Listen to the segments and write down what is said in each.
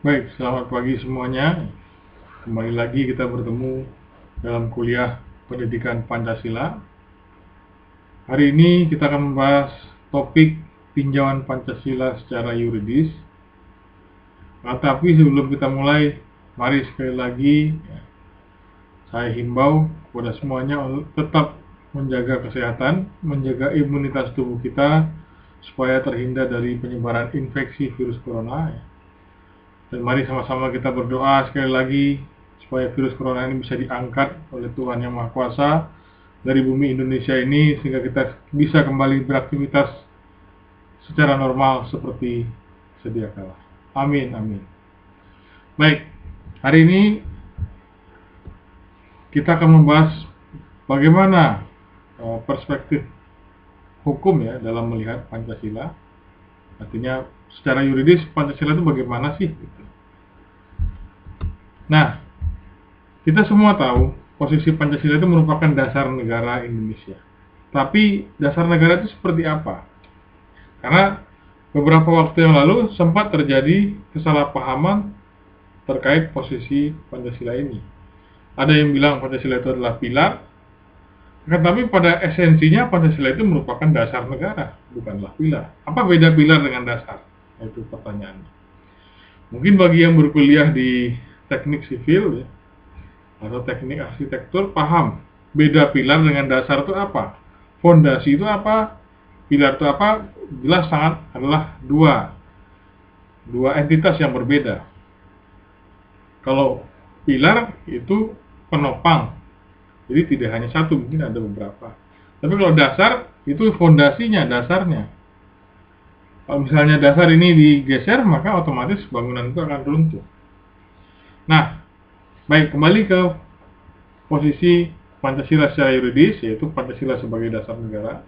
Baik, selamat pagi semuanya. Kembali lagi kita bertemu dalam kuliah Pendidikan Pancasila. Hari ini kita akan membahas topik tinjauan Pancasila secara yuridis. Tapi sebelum kita mulai, mari sekali lagi saya himbau kepada semuanya untuk tetap menjaga kesehatan, menjaga imunitas tubuh kita supaya terhindar dari penyebaran infeksi virus corona. Dan mari sama-sama kita berdoa sekali lagi supaya virus corona ini bisa diangkat oleh Tuhan Yang Maha Kuasa dari bumi Indonesia ini, sehingga kita bisa kembali beraktivitas secara normal seperti sedia kala. Amin, amin. Baik, hari ini kita akan membahas bagaimana perspektif hukum ya dalam melihat Pancasila. Artinya secara yuridis Pancasila itu bagaimana sih? Nah, kita semua tahu posisi Pancasila itu merupakan dasar negara Indonesia. Tapi dasar negara itu seperti apa? Karena beberapa waktu yang lalu sempat terjadi kesalahpahaman terkait posisi Pancasila ini. Ada yang bilang Pancasila itu adalah pilar, tetapi pada esensinya Pancasila itu merupakan dasar negara, bukanlah pilar. Apa beda pilar dengan dasar? Itu pertanyaannya. Mungkin bagi yang berkuliah di teknik sivil ya, atau teknik arsitektur paham beda pilar dengan dasar itu apa, fondasi itu apa, pilar itu apa. Jelas sangat adalah dua entitas yang berbeda. Kalau pilar itu penopang, jadi tidak hanya satu, mungkin ada beberapa. Tapi kalau dasar itu fondasinya, dasarnya. Kalau misalnya dasar ini digeser, maka otomatis bangunan itu akan runtuh. Nah, baik, kembali ke posisi Pancasila secara yuridis, yaitu Pancasila sebagai dasar negara.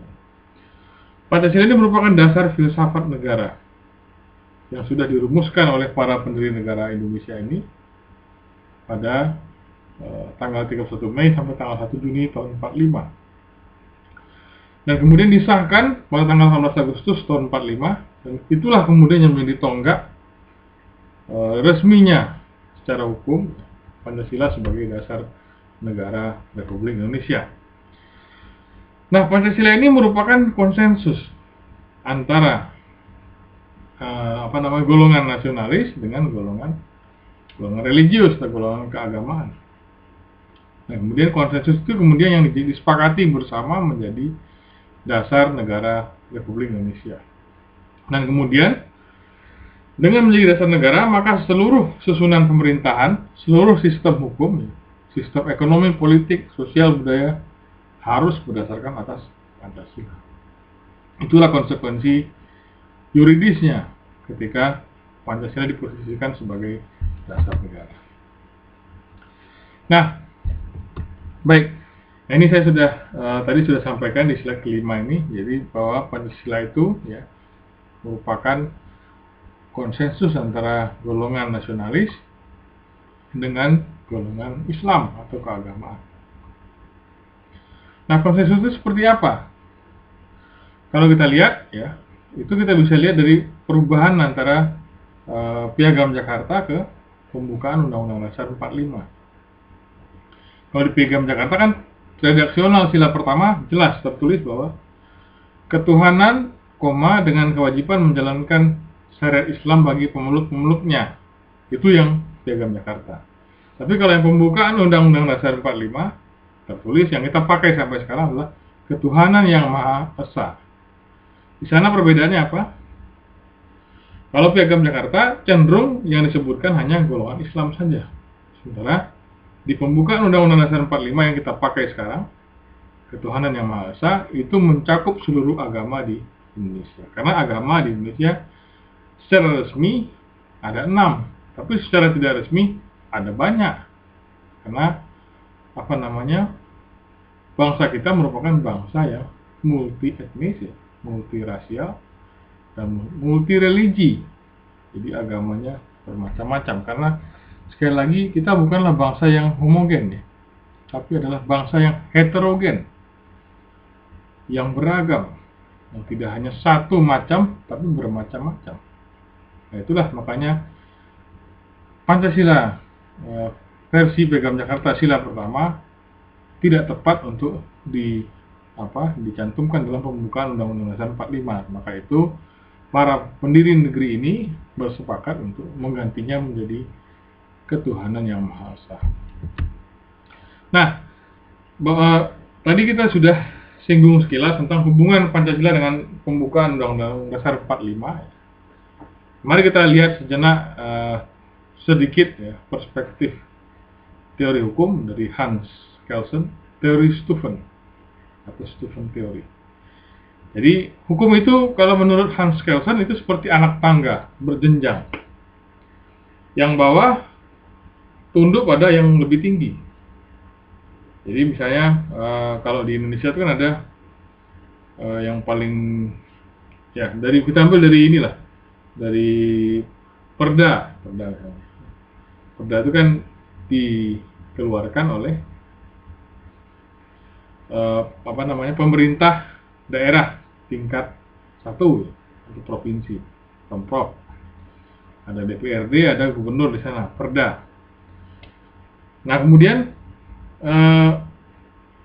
Pancasila ini merupakan dasar filsafat negara yang sudah dirumuskan oleh para pendiri negara Indonesia ini pada tanggal 31 Mei sampai tanggal 1 Juni tahun 45. Dan kemudian disahkan pada tanggal 18 Agustus tahun 45, dan itulah kemudian yang menjadi tonggak resminya secara hukum Pancasila sebagai dasar negara Republik Indonesia. Nah, Pancasila ini merupakan konsensus antara golongan nasionalis dengan golongan religius atau golongan keagamaan. Nah, kemudian konsensus itu kemudian yang disepakati bersama menjadi dasar negara Republik Indonesia. Dan kemudian dengan menjadi dasar negara, maka seluruh susunan pemerintahan, seluruh sistem hukum, sistem ekonomi, politik, sosial, budaya harus berdasarkan atas Pancasila. Itulah konsekuensi yuridisnya ketika Pancasila diposisikan sebagai dasar negara. Nah, baik. Nah, ini saya tadi sudah sampaikan di slide kelima ini, jadi bahwa Pancasila itu ya merupakan konsensus antara golongan nasionalis dengan golongan Islam atau keagamaan. Nah, konsensus itu seperti apa? Kalau kita lihat ya, itu kita bisa lihat dari perubahan antara Piagam Jakarta ke pembukaan Undang-Undang Dasar 45. Kalau di Piagam Jakarta kan redaksional sila pertama jelas tertulis bahwa ketuhanan, dengan kewajiban menjalankan syariat Islam bagi pemeluk-pemeluknya. Itu yang Piagam Jakarta. Tapi kalau yang pembukaan Undang-Undang Dasar 45 tertulis yang kita pakai sampai sekarang adalah ketuhanan yang Maha Esa. Di sana perbedaannya apa? Kalau Piagam Jakarta cenderung yang disebutkan hanya golongan Islam saja. Sementara di pembukaan Undang-Undang Dasar 45 yang kita pakai sekarang, ketuhanan yang Maha Esa itu mencakup seluruh agama di Indonesia. Karena agama di Indonesia secara resmi ada 6, tapi secara tidak resmi ada banyak. Karena bangsa kita merupakan bangsa yang multi etnis, multirasial, dan multi religi. Jadi agamanya bermacam-macam. Karena sekali lagi kita bukanlah bangsa yang homogen ya, tapi adalah bangsa yang heterogen, yang beragam, yang tidak hanya satu macam tapi bermacam-macam. Nah, itulah makanya Pancasila versi Piagam Jakarta sila pertama tidak tepat untuk dicantumkan dalam pembukaan Undang-Undang Dasar 45. Maka itu para pendiri negeri ini bersepakat untuk menggantinya menjadi ketuhanan yang Maha Esa. Nah, tadi kita sudah singgung sekilas tentang hubungan Pancasila dengan pembukaan Undang-Undang Dasar 45. Mari kita lihat sejenak sedikit perspektif teori hukum dari Hans Kelsen, teori Steuven atau Steuven teori. Jadi hukum itu kalau menurut Hans Kelsen itu seperti anak tangga berjenjang. Yang bawah tunduk pada yang lebih tinggi. Jadi misalnya kalau di Indonesia itu kan ada yang paling kita ambil dari inilah, dari Perda itu kan dikeluarkan oleh pemerintah daerah tingkat 1 untuk provinsi, Pemprov. Ada DPRD, ada gubernur di sana, Perda. Nah, kemudian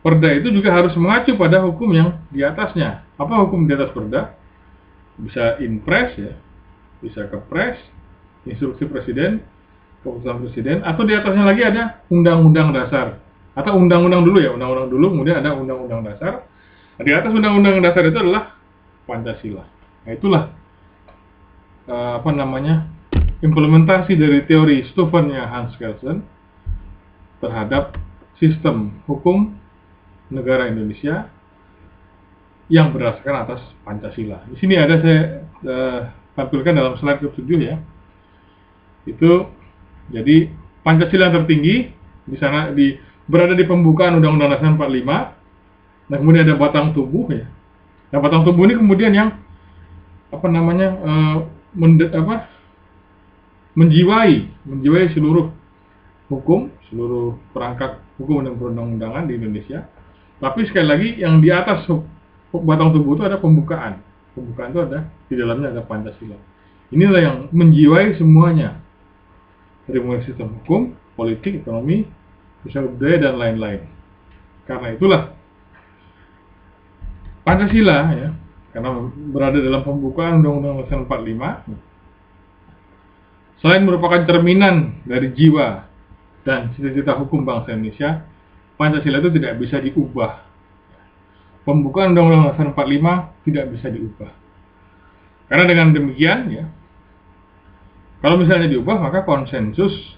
Perda itu juga harus mengacu pada hukum yang di atasnya. Apa hukum di atas Perda? Bisa Inpres bisa Kepres, instruksi presiden, keputusan presiden, atau di atasnya lagi ada undang-undang dasar. Atau undang-undang dulu undang-undang dulu, kemudian ada undang-undang dasar. Nah, di atas undang-undang dasar itu adalah Pancasila. Nah, itulah implementasi dari teori Steuven-nya Hans Kelsen terhadap sistem hukum negara Indonesia yang berdasarkan atas Pancasila. Di sini ada saya tampilkan dalam slide ke-7 ya. Itu jadi Pancasila yang tertinggi di sana berada di pembukaan Undang-Undang Dasar 45. Nah, kemudian ada batang tubuh ya. Nah, batang tubuh ini kemudian yang menjiwai seluruh hukum, seluruh perangkat hukum dan perundang-undangan di Indonesia. Tapi sekali lagi yang di atas batang tubuh itu ada pembukaan. Pembukaan itu ada di dalamnya ada Pancasila. Inilah yang menjiwai semuanya. Dari mulai sistem hukum, politik, ekonomi, sosial budaya dan lain-lain. Karena itulah Pancasila karena berada dalam pembukaan Undang-Undang Dasar 45, selain merupakan cerminan dari jiwa dan cita-cita hukum bangsa Indonesia, Pancasila itu tidak bisa diubah. Pembukaan Undang-Undang Dasar 45 tidak bisa diubah. Karena dengan demikian kalau misalnya diubah, maka konsensus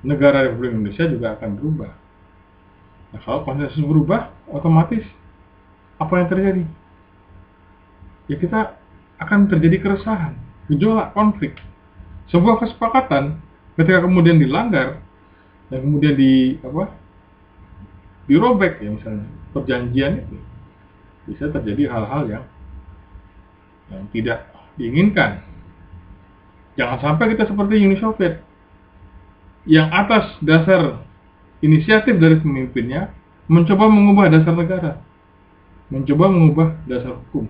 negara Republik Indonesia juga akan berubah. Nah, kalau konsensus berubah, otomatis apa yang terjadi? Ya, kita akan terjadi keresahan, gejolak, konflik. Sebuah kesepakatan ketika kemudian dilanggar dan kemudian dirobek misalnya perjanjian itu, bisa terjadi hal-hal yang tidak diinginkan. Jangan sampai kita seperti Uni Soviet yang atas dasar inisiatif dari pemimpinnya mencoba mengubah dasar negara, mencoba mengubah dasar hukum,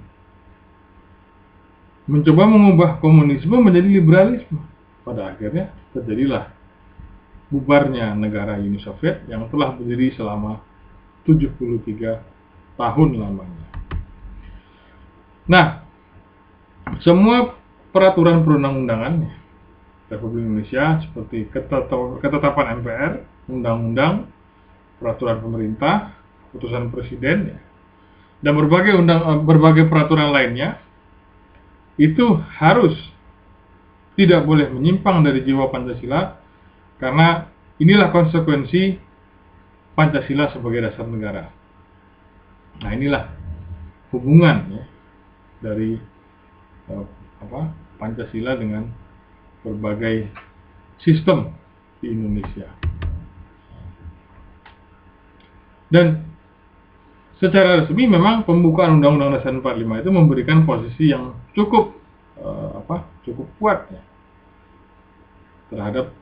mencoba mengubah komunisme menjadi liberalisme. Pada akhirnya terjadilah bubarnya negara Uni Soviet yang telah berdiri selama 73 tahun lamanya. Nah, semua peraturan perundang-undangan Republik Indonesia seperti ketetapan MPR, undang-undang, peraturan pemerintah, keputusan presiden dan berbagai peraturan lainnya itu harus tidak boleh menyimpang dari jiwa Pancasila, karena inilah konsekuensi Pancasila sebagai dasar negara. Nah, inilah hubungan dari Pancasila dengan berbagai sistem di Indonesia. Dan secara resmi memang pembukaan Undang-Undang Dasar 45 itu memberikan posisi yang cukup kuat terhadap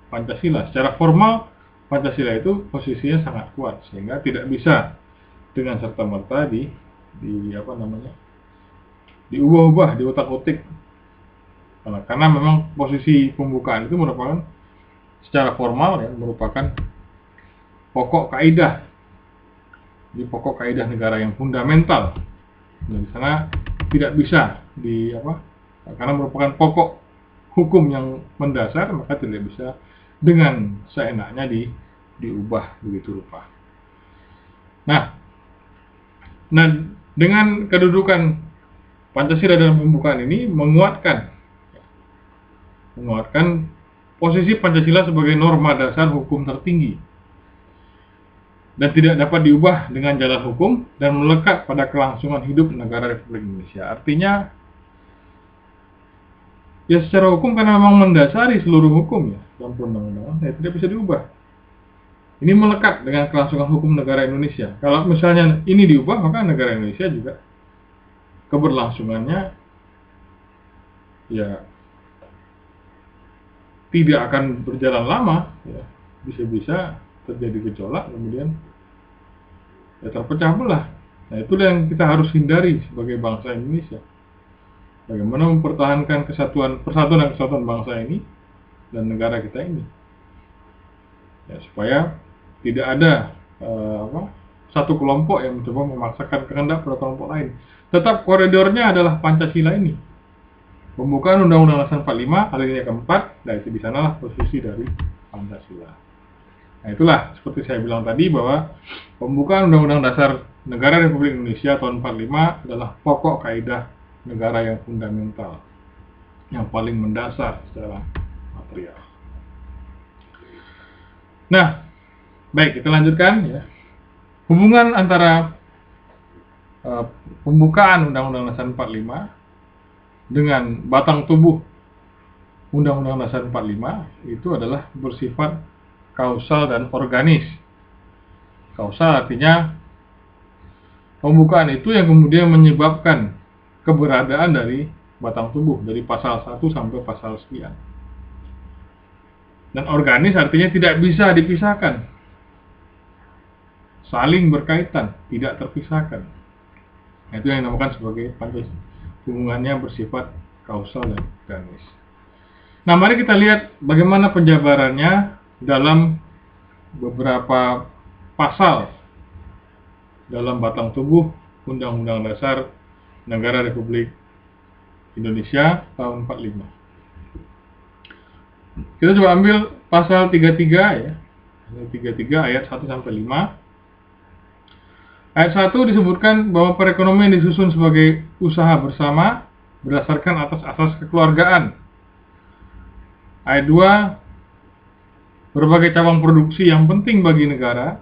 Pancasila. Secara formal Pancasila itu posisinya sangat kuat sehingga tidak bisa dengan serta-merta diubah-ubah, diutak-utik Karena memang posisi pembukaan itu merupakan secara formal ya, merupakan pokok kaidah. Di pokok kaidah negara yang fundamental. Nah, di sana tidak bisa karena merupakan pokok hukum yang mendasar, maka tidak bisa dengan seenaknya diubah begitu rupa. Nah, dengan kedudukan Pancasila dalam pembukaan ini menguatkan posisi Pancasila sebagai norma dasar hukum tertinggi dan tidak dapat diubah dengan jalan hukum dan melekat pada kelangsungan hidup negara Republik Indonesia. Artinya, ya secara hukum karena memang mendasari seluruh hukum ya dalam perundang-undangan, ya tidak bisa diubah. Ini melekat dengan kelangsungan hukum negara Indonesia. Kalau misalnya ini diubah, maka negara Indonesia juga keberlangsungannya ya tidak akan berjalan lama, ya. Bisa-bisa terjadi gejolak, kemudian ya terpecah belah. Nah, itulah yang kita harus hindari sebagai bangsa Indonesia. Bagaimana mempertahankan persatuan dan kesatuan bangsa ini dan negara kita ini, ya, supaya tidak ada satu kelompok yang mencoba memaksakan kehendak pada kelompok lain. Tetap koridornya adalah Pancasila ini. Pembukaan Undang-Undang Dasar 45 alinea keempat, dan di sanalah posisi dari Pancasila. Nah, itulah seperti saya bilang tadi bahwa pembukaan Undang-Undang Dasar Negara Republik Indonesia tahun 45 adalah pokok kaidah negara yang fundamental, yang paling mendasar secara material. Nah, baik, kita lanjutkan ya. Hubungan antara pembukaan Undang-Undang Dasar 45 dengan batang tubuh Undang-Undang Dasar 45 itu adalah bersifat kausal dan organis. Kausal artinya pembukaan itu yang kemudian menyebabkan keberadaan dari batang tubuh dari pasal 1 sampai pasal sekian. Dan organis artinya tidak bisa dipisahkan, saling berkaitan, tidak terpisahkan. Nah, itu yang dinamakan sebagai Pancasila. Hubungannya bersifat kausal dan organis. Nah, mari kita lihat bagaimana penjabarannya dalam beberapa pasal dalam batang tubuh Undang-Undang Dasar Negara Republik Indonesia tahun 45. Kita coba ambil pasal 33 ya. Pasal 33 ayat 1 sampai 5. Ayat 1 disebutkan bahwa perekonomian disusun sebagai usaha bersama berdasarkan atas asas kekeluargaan. Ayat 2, berbagai cabang produksi yang penting bagi negara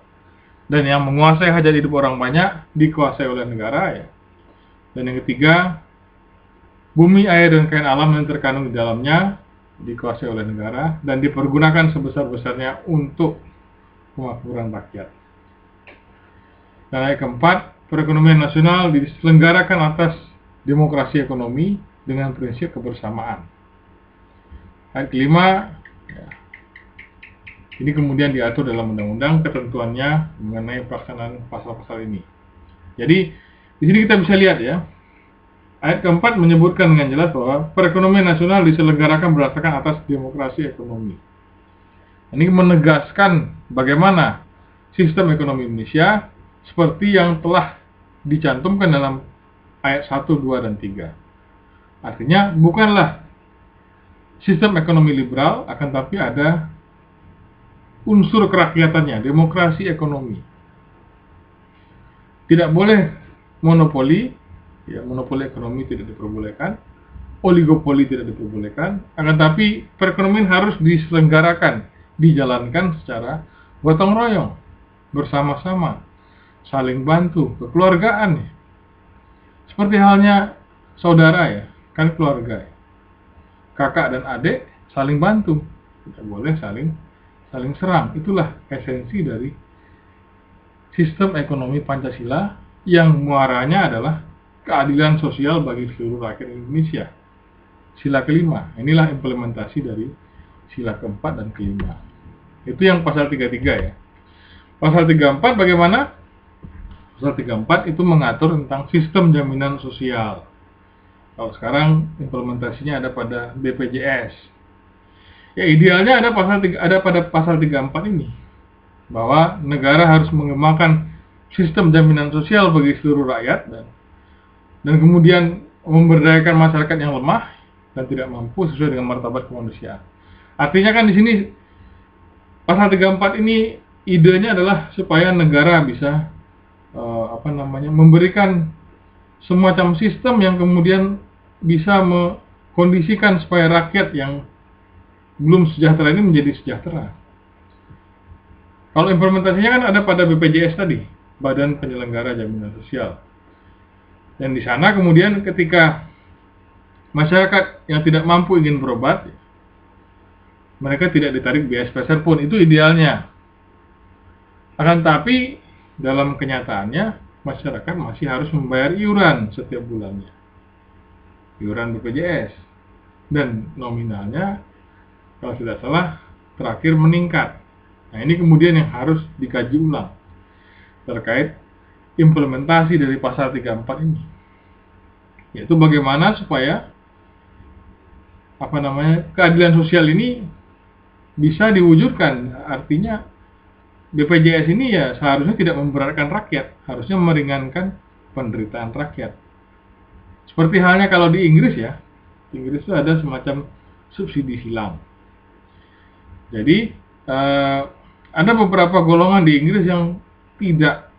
dan yang menguasai hajat hidup orang banyak dikuasai oleh negara ya. Dan yang ketiga, bumi, air, dan kain alam yang terkandung di dalamnya dikuasai oleh negara dan dipergunakan sebesar-besarnya untuk kemakmuran rakyat. Dan ayat keempat, perekonomian nasional diselenggarakan atas demokrasi ekonomi dengan prinsip kebersamaan. Ayat kelima, ya, ini kemudian diatur dalam undang-undang ketentuannya mengenai pelaksanaan pasal-pasal ini. Jadi di sini kita bisa lihat ya, ayat keempat menyebutkan dengan jelas bahwa perekonomian nasional diselenggarakan berdasarkan atas demokrasi ekonomi. Ini menegaskan bagaimana sistem ekonomi Indonesia seperti yang telah dicantumkan dalam ayat 1, 2, dan 3. Artinya bukanlah sistem ekonomi liberal, akan tapi ada unsur kerakyatannya, demokrasi ekonomi. Tidak boleh monopoli, ya, monopoli ekonomi tidak diperbolehkan, oligopoli tidak diperbolehkan, akan tapi perekonomian harus diselenggarakan, dijalankan secara gotong royong, bersama-sama, saling bantu, kekeluargaan ya. Seperti halnya saudara ya, kan keluarga ya. Kakak dan adik saling bantu, tidak boleh saling serang. Itulah esensi dari sistem ekonomi Pancasila yang muaranya adalah keadilan sosial bagi seluruh rakyat Indonesia. Sila kelima, inilah implementasi dari sila keempat dan kelima. Itu yang pasal 33 ya. Pasal 34 bagaimana? Pasal 34 itu mengatur tentang sistem jaminan sosial. Kalau sekarang implementasinya ada pada BPJS. Ya idealnya ada pada pasal 34 ini, bahwa negara harus mengembangkan sistem jaminan sosial bagi seluruh rakyat dan kemudian memberdayakan masyarakat yang lemah dan tidak mampu sesuai dengan martabat kemanusiaan. Artinya kan di sini pasal 34 ini idenya adalah supaya negara bisa memberikan semacam sistem yang kemudian bisa mengkondisikan supaya rakyat yang belum sejahtera ini menjadi sejahtera. Kalau implementasinya kan ada pada BPJS tadi, Badan Penyelenggara Jaminan Sosial. Dan di sana kemudian ketika masyarakat yang tidak mampu ingin berobat, mereka tidak ditarik biaya sepeser pun, itu idealnya. Akan tapi dalam kenyataannya masyarakat masih harus membayar iuran setiap bulannya, iuran BPJS, dan nominalnya kalau tidak salah terakhir meningkat. Nah ini kemudian yang harus dikaji ulang terkait implementasi dari pasal 34 ini, yaitu bagaimana supaya keadilan sosial ini bisa diwujudkan. Artinya BPJS ini ya seharusnya tidak memberatkan rakyat, harusnya meringankan penderitaan rakyat. Seperti halnya kalau di Inggris ya, di Inggris itu ada semacam subsidi silang. Jadi ada beberapa golongan di Inggris yang tidak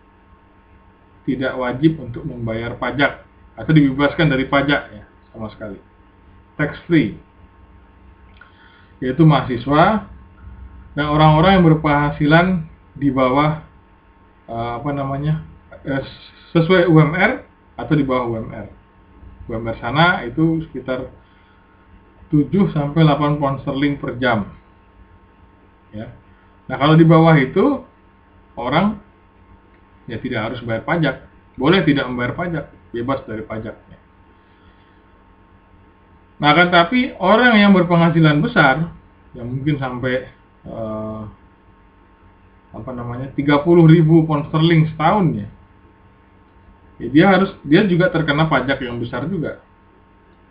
wajib untuk membayar pajak atau dibebaskan dari pajak ya sama sekali, tax free, yaitu mahasiswa dan orang-orang yang berpenghasilan di bawah sesuai UMR atau di bawah UMR. UMR sana itu sekitar 7 sampai 8 pound sterling per jam. Ya. Nah, kalau di bawah itu orang ya tidak harus bayar pajak, boleh tidak membayar pajak, bebas dari pajaknya. Nah, kan tapi orang yang berpenghasilan besar yang mungkin sampai 30.000 pound sterling setahun ya, dia juga terkena pajak yang besar juga,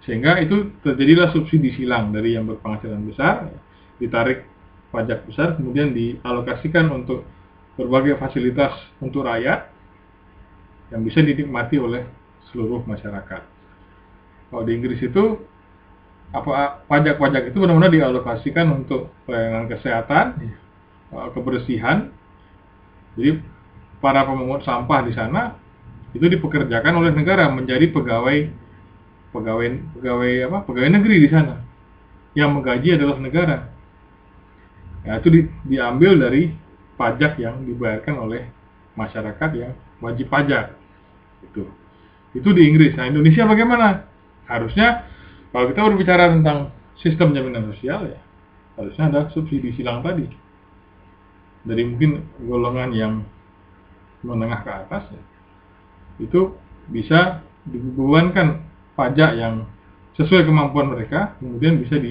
sehingga itu terjadilah subsidi silang dari yang berpenghasilan besar, ditarik pajak besar kemudian dialokasikan untuk berbagai fasilitas untuk rakyat yang bisa dinikmati oleh seluruh masyarakat. Kalau di Inggris itu pajak-pajak itu benar-benar dialokasikan untuk pelayanan kesehatan, kebersihan. Jadi para pemungut sampah di sana itu dipekerjakan oleh negara menjadi pegawai negeri di sana, yang menggaji adalah negara. Nah, itu diambil dari pajak yang dibayarkan oleh masyarakat yang wajib pajak. Itu di Inggris. Nah, Indonesia bagaimana? Harusnya kalau kita berbicara tentang sistem jaminan sosial ya, harusnya ada subsidi silang tadi. Dari mungkin golongan yang menengah ke atas ya, itu bisa dibebankan pajak yang sesuai kemampuan mereka, kemudian bisa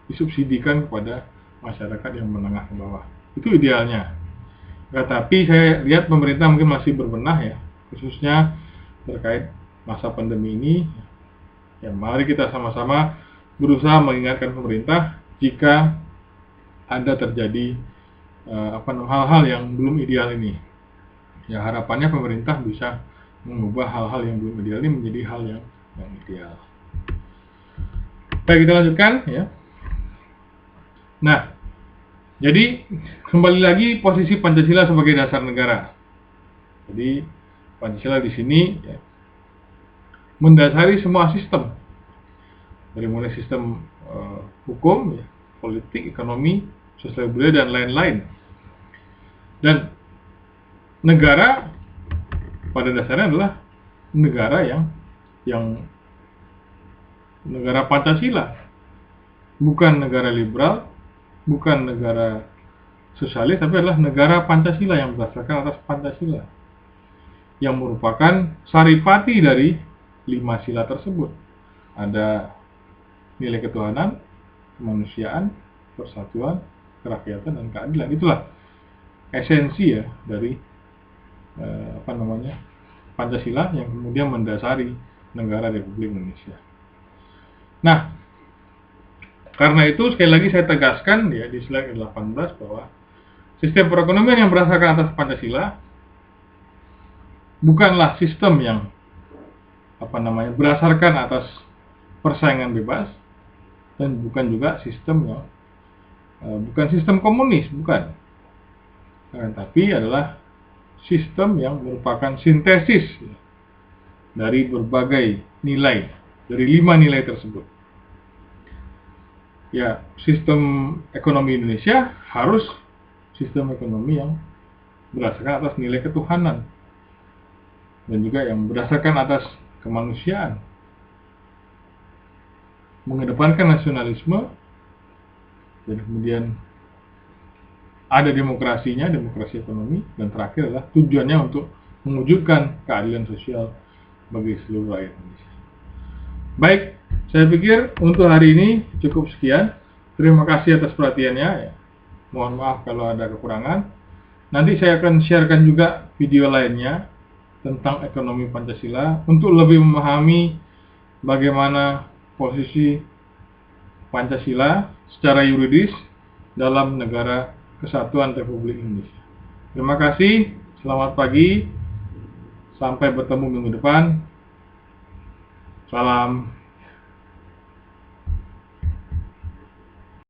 disubsidikan kepada masyarakat yang menengah ke bawah. Itu idealnya. Nah, tapi saya lihat pemerintah mungkin masih berbenah ya, khususnya terkait masa pandemi ini. Ya, mari kita sama-sama berusaha mengingatkan pemerintah jika ada terjadi hal-hal yang belum ideal ini. Ya, harapannya pemerintah bisa mengubah hal-hal yang belum ideal ini menjadi hal yang ideal. Baik, kita lanjutkan ya. Nah, jadi kembali lagi posisi Pancasila sebagai dasar negara. Jadi Pancasila di sini ya, mendasari semua sistem, dari mulai sistem hukum, ya, politik, ekonomi, sosial budaya dan lain-lain. Dan negara pada dasarnya adalah negara yang negara Pancasila, bukan negara liberal, bukan negara sosialis, tapi adalah negara Pancasila yang berdasarkan atas Pancasila, yang merupakan saripati dari 5 sila tersebut. Ada nilai ketuhanan, kemanusiaan, persatuan, kerakyatan, dan keadilan. Itulah esensi ya dari Pancasila yang kemudian mendasari negara Republik Indonesia. Nah, karena itu sekali lagi saya tegaskan ya di slide 18 bahwa sistem perekonomian yang berdasarkan atas Pancasila bukanlah sistem yang berdasarkan atas persaingan bebas, dan bukan juga sistem yang bukan sistem komunis, bukan. Tapi adalah sistem yang merupakan sintesis dari berbagai nilai, dari 5 nilai tersebut. Ya, sistem ekonomi Indonesia harus sistem ekonomi yang berdasarkan atas nilai ketuhanan dan juga yang berdasarkan atas kemanusiaan, mengedepankan nasionalisme, dan kemudian ada demokrasinya, demokrasi ekonomi, dan terakhir adalah tujuannya untuk mewujudkan keadilan sosial bagi seluruh rakyat Indonesia. Baik, saya pikir untuk hari ini cukup sekian. Terima kasih atas perhatiannya. Ya. Mohon maaf kalau ada kekurangan. Nanti saya akan sharekan juga video lainnya tentang ekonomi Pancasila untuk lebih memahami bagaimana posisi Pancasila secara yuridis dalam negara Kesatuan Republik Indonesia. Terima kasih, selamat pagi, sampai bertemu minggu depan. Salam.